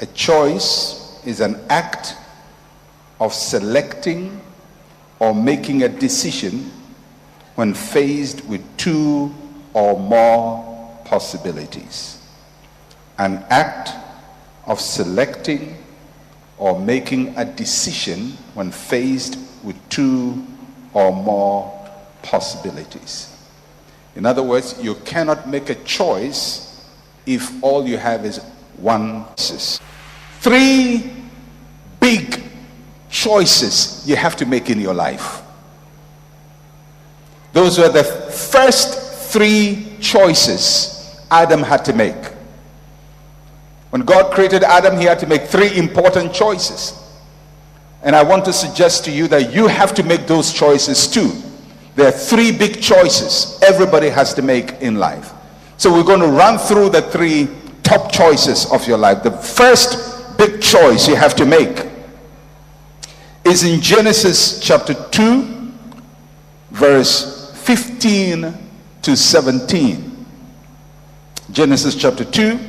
A choice is an act of selecting or making a decision when faced with two or more possibilities. An act of selecting or making a decision when faced with two or more possibilities. In other words, you cannot make a choice if all you have is one choice. Three big choices you have to make in your life. Those were the first three choices Adam had to make. When God created Adam, he had to make three important choices. And I want to suggest to you that you have to make those choices too. There are three big choices everybody has to make in life. So we're going to run through the three top choices of your life. The first big choice you have to make is in Genesis chapter 2, verse 15 to 17. Genesis chapter 2,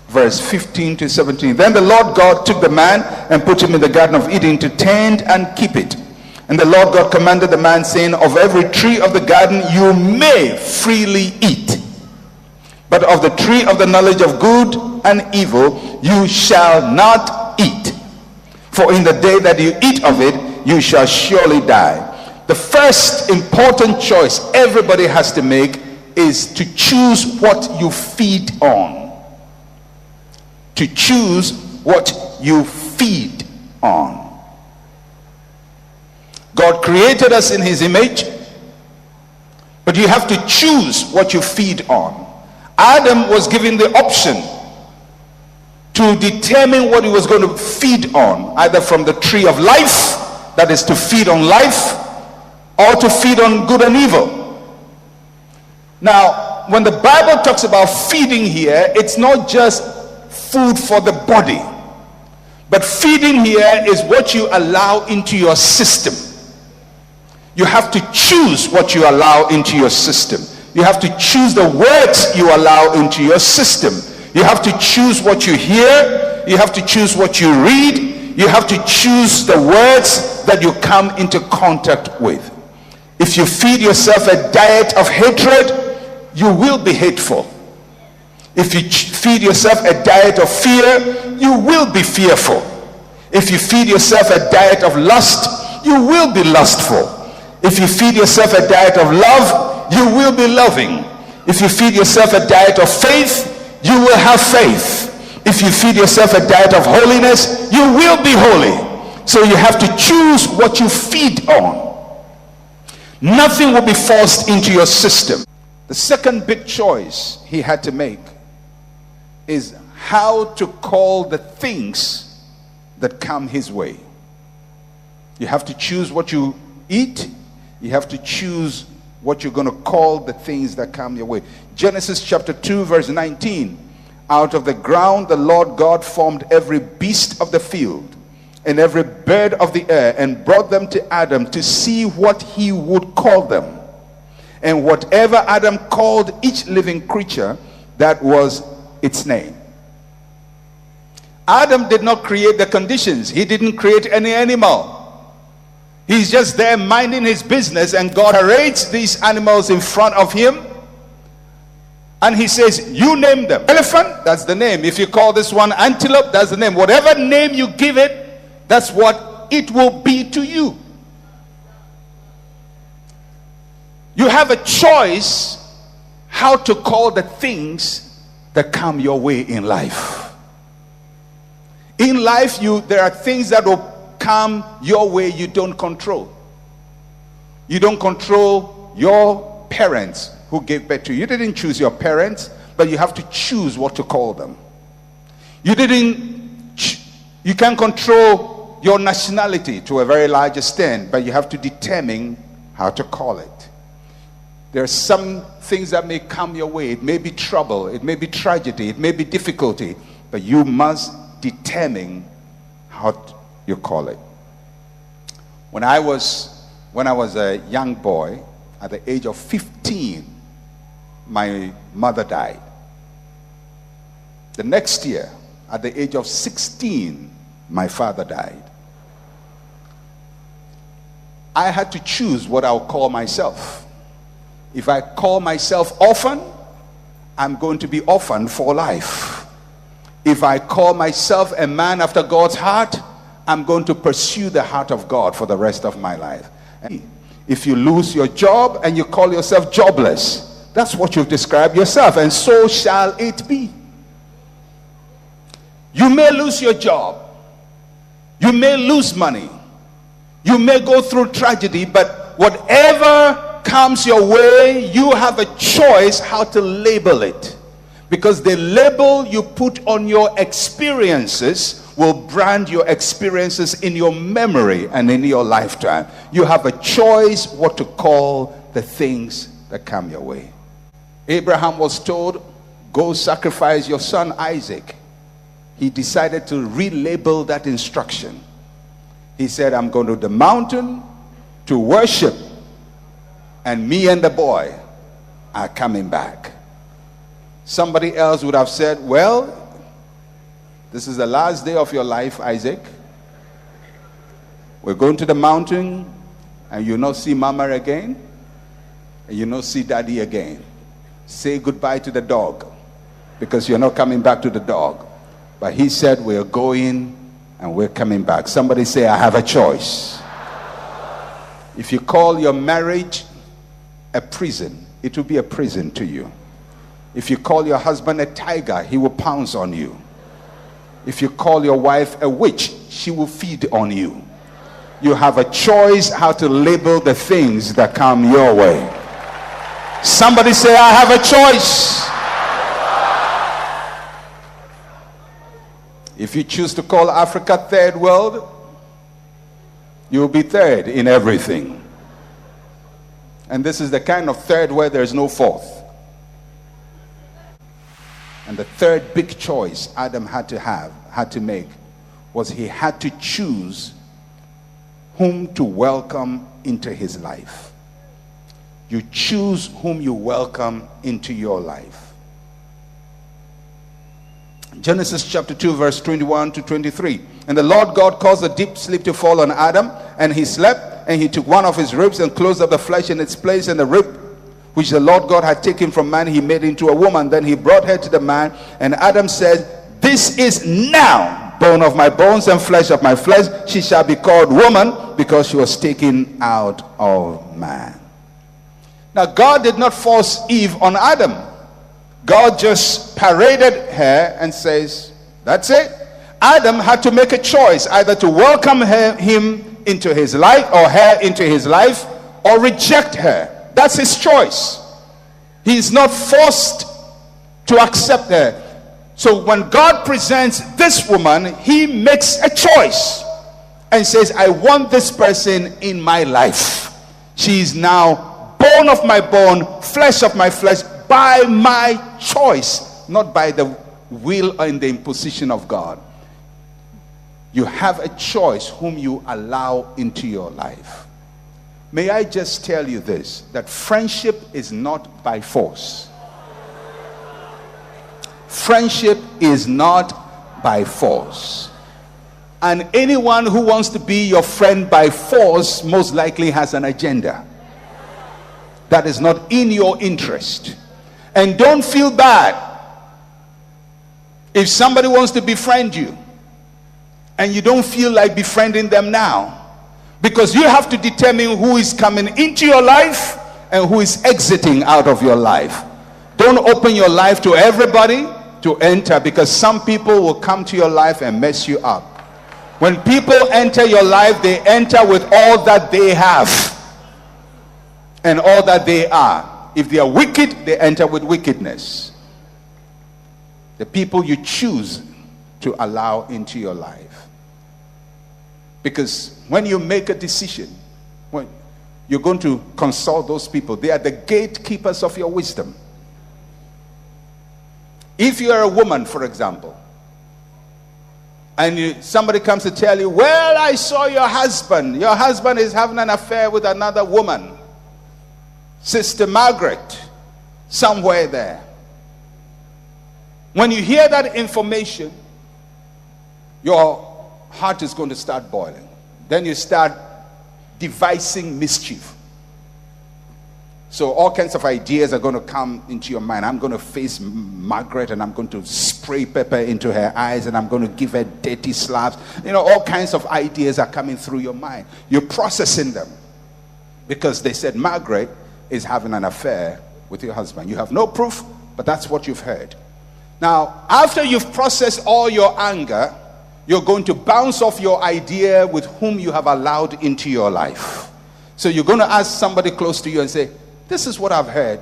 verse 15 to 17. Then the Lord God took the man and put him in the Garden of Eden to tend and keep it. And the Lord God commanded the man, saying, of every tree of the garden you may freely eat, but of the tree of the knowledge of good and evil you shall not eat. For in the day that you eat of it, you shall surely die. The first important choice everybody has to make is to choose what you feed on. To choose what you feed on. God created us in his image, but you have to choose what you feed on. Adam was given the option to determine what he was going to feed on, either from the tree of life, that is to feed on life, or to feed on good and evil. Now, when the Bible talks about feeding here, it's not just food for the body, but feeding here is what you allow into your system. You have to choose what you allow into your system. You have to choose the words you allow into your system. You have to choose what you hear. You have to choose what you read. You have to choose the words that you come into contact with. If you feed yourself a diet of hatred, you will be hateful. If you feed yourself a diet of fear, you will be fearful. If you feed yourself a diet of lust, you will be lustful. If you feed yourself a diet of love, you will be loving. If you feed yourself a diet of faith, you will have faith. If you feed yourself a diet of holiness, you will be holy. So you have to choose what you feed on. Nothing will be forced into your system. The second big choice he had to make is how to call the things that come his way. You have to choose what you eat. You have to choose what you're going to call the things that come your way. Genesis chapter 2 verse 19. Out of the ground the Lord God formed every beast of the field and every bird of the air, and brought them to Adam to see what he would call them. And whatever Adam called each living creature, that was its name. Adam did not create the conditions. He didn't create any animal. He's just there minding his business, and God parades these animals in front of him, and he says, you name them. Elephant, that's the name. If you call this one antelope, that's the name. Whatever name you give it, that's what it will be to you. You have a choice how to call the things that come your way in life. In life, there are things that will come your way you don't control. You don't control your parents who gave birth to you. You didn't choose your parents, but you have to choose what to call them. You can't control your nationality to a very large extent, but you have to determine how to call it. There are some things that may come your way. It may be trouble, it may be tragedy, it may be difficulty, but you must determine how you call it. When I was a young boy, at the age of 15, my mother died. The next year, At the age of 16, my father died. I had to choose what I'll call myself. If I call myself orphan, I'm going to be orphaned for life. If I call myself a man after God's heart, I'm going to pursue the heart of God for the rest of my life. If you lose your job and you call yourself jobless, that's what you've described yourself, and so shall it be. You may lose your job. You may lose money. You may go through tragedy, but whatever comes your way, you have a choice how to label it. Because the label you put on your experiences will brand your experiences in your memory and in your lifetime. You have a choice what to call the things that come your way. Abraham was told, go sacrifice your son Isaac. He decided to relabel that instruction. He said, I'm going to the mountain to worship, and me and the boy are coming back. Somebody else would have said, well, this is the last day of your life, Isaac. We're going to the mountain, and you'll not see mama again, and you'll not see daddy again. Say goodbye to the dog, because you're not coming back to the dog. But he said, we're going and we're coming back. Somebody say, I have a choice. If you call your marriage a prison, it will be a prison to you. If you call your husband a tiger, he will pounce on you. If you call your wife a witch, she will feed on you. You have a choice how to label the things that come your way. Somebody say, I have a choice. If you choose to call Africa third world, you will be third in everything. And this is the kind of third where there is no fourth. And the third big choice Adam had to make, was he had to choose whom to welcome into his life. You choose whom you welcome into your life. Genesis chapter 2 verse 21 to 23. And the Lord God caused a deep sleep to fall on Adam, and he slept, and he took one of his ribs and closed up the flesh in its place, and the rib which the Lord God had taken from man he made into a woman. Then he brought her to the man, and Adam said, this is now bone of my bones and flesh of my flesh. She shall be called woman, because she was taken out of man. Now God did not force Eve on Adam. God just paraded her and says, that's it. Adam had to make a choice, either to welcome him into his life, or her into his life, or reject her. That's his choice. He's not forced to accept her. So when God presents this woman, he makes a choice and says, I want this person in my life. She is now bone of my bone, flesh of my flesh, by my choice, not by the will and the imposition of God. You have a choice whom you allow into your life. May I just tell you this, that friendship is not by force. Friendship is not by force. And anyone who wants to be your friend by force most likely has an agenda that is not in your interest. And don't feel bad if somebody wants to befriend you and you don't feel like befriending them now, because you have to determine who is coming into your life and who is exiting out of your life. Don't open your life to everybody to enter, because some people will come to your life and mess you up. When people enter your life, they enter with all that they have and all that they are. If they are wicked, they enter with wickedness. The people you choose to allow into your life. Because when you make a decision, when you're going to consult those people, they are the gatekeepers of your wisdom. If you are a woman, for example, and somebody comes to tell you, well, I saw your husband is having an affair with another woman, Sister Margaret, somewhere there. When you hear that information, your heart is going to start boiling. Then you start devising mischief. So all kinds of ideas are going to come into your mind. I'm going to face Margaret and I'm going to spray pepper into her eyes and I'm going to give her dirty slaps. All kinds of ideas are coming through your mind. You're processing them because they said Margaret is having an affair with your husband. You have no proof, but that's what you've heard. Now, after you've processed all your anger, you're going to bounce off your idea with whom you have allowed into your life. So you're going to ask somebody close to you and say, this is what I've heard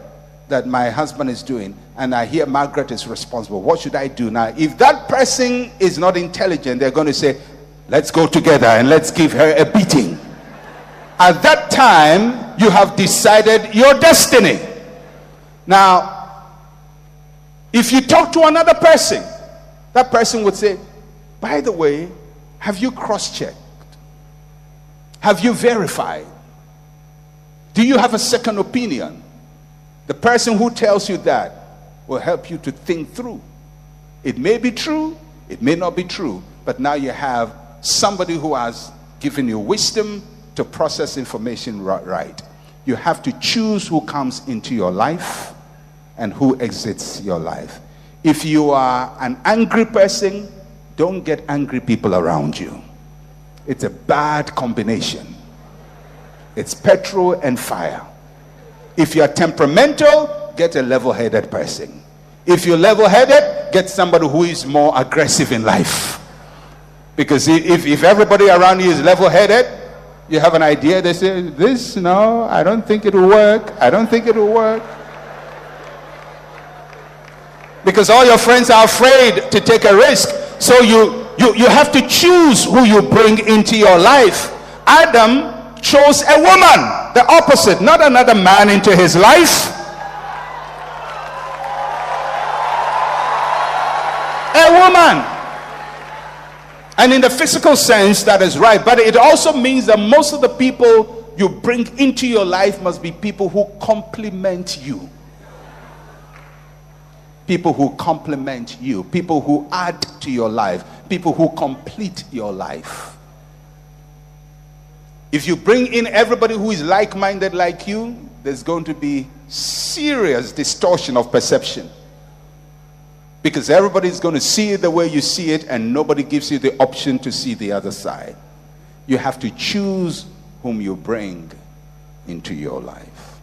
that my husband is doing, and I hear Margaret is responsible. What should I do now? If that person is not intelligent, they're going to say, let's go together and let's give her a beating. At that time, you have decided your destiny. Now, if you talk to another person, that person would say, by the way, have you cross-checked? Have you verified? Do you have a second opinion? The person who tells you that will help you to think through. It may be true, it may not be true, but now you have somebody who has given you wisdom to process information right. You have to choose who comes into your life and who exits your life. If you are an angry person, don't get angry people around you. It's a bad combination. It's petrol and fire. If you're temperamental, get a level-headed person. If you're level-headed, get somebody who is more aggressive in life. Because if everybody around you is level-headed, you have an idea, they say, no, I don't think it will work. I don't think it will work. Because all your friends are afraid to take a risk. So you have to choose who you bring into your life. Adam chose a woman, the opposite, not another man into his life. A woman. And in the physical sense, that is right. But it also means that most of the people you bring into your life must be people who complement you. People who complement you. People who add to your life. People who complete your life. If you bring in everybody who is like-minded like you, there's going to be serious distortion of perception. Because everybody's going to see it the way you see it, and nobody gives you the option to see the other side. You have to choose whom you bring into your life.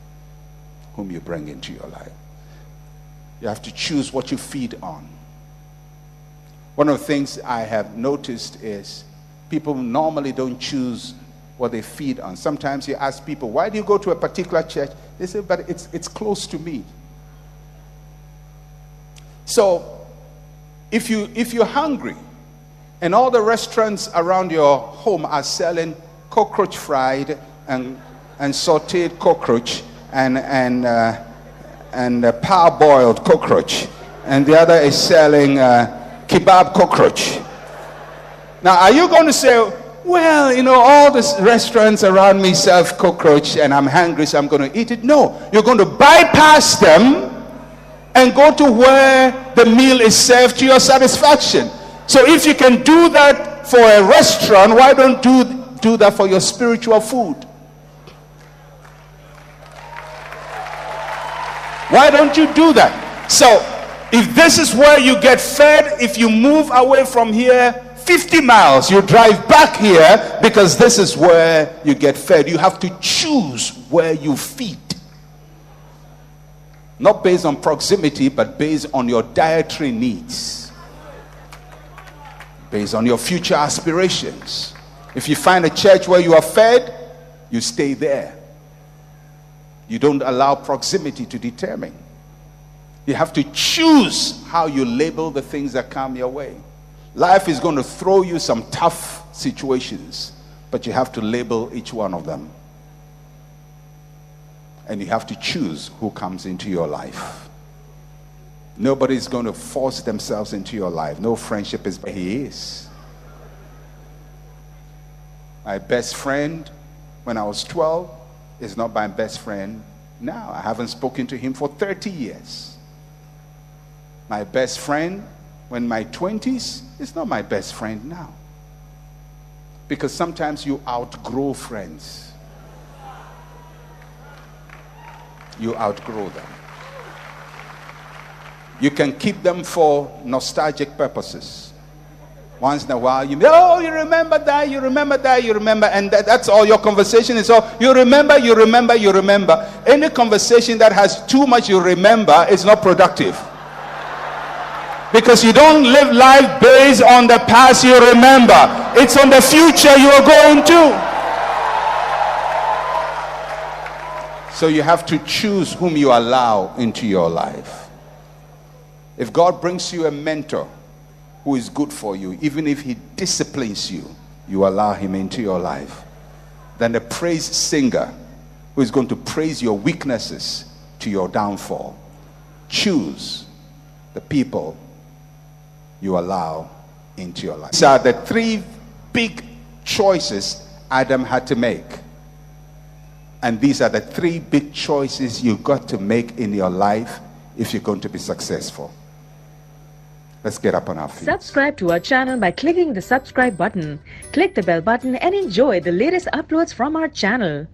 Whom you bring into your life. You have to choose what you feed on. One of the things I have noticed is people normally don't choose what they feed on. Sometimes you ask people, why do you go to a particular church? They say, but it's close to me. So if you're hungry and all the restaurants around your home are selling cockroach fried and sauteed cockroach and parboiled cockroach, and the other is selling kebab cockroach. Now, are you going to say, well, all these restaurants around me serve cockroach and I'm hungry, so I'm going to eat it? No, you're going to bypass them and go to where the meal is served to your satisfaction. So if you can do that for a restaurant, why don't do that for your spiritual food? Why don't you do that? So if this is where you get fed, if you move away from here 50 miles, you drive back here because this is where you get fed. You have to choose where you feed. Not based on proximity, but based on your dietary needs. Based on your future aspirations. If you find a church where you are fed, you stay there. You don't allow proximity to determine. You have to choose how you label the things that come your way. Life is going to throw you some tough situations, but you have to label each one of them. And you have to choose who comes into your life. Nobody's going to force themselves into your life. No friendship is, but he is. My best friend when I was 12 is not my best friend now. I haven't spoken to him for 30 years. My best friend when my 20s is not my best friend now. Because sometimes you outgrow friends. You outgrow them. You can keep them for nostalgic purposes. Once in a while, you remember that, you remember that, you remember, and that's all your conversation is. All you remember, you remember, you remember. Any conversation that has too much you remember is not productive. Because you don't live life based on the past you remember. It's on the future you are going to. So you have to choose whom you allow into your life. If God brings you a mentor who is good for you, even if he disciplines you, you allow him into your life. Then a praise singer who is going to praise your weaknesses to your downfall. Choose the people you allow into your life. These are the three big choices Adam had to make. And these are the three big choices you've got to make in your life if you're going to be successful. Let's get up on our feet. Subscribe to our channel by clicking the subscribe button. Click the bell button and enjoy the latest uploads from our channel.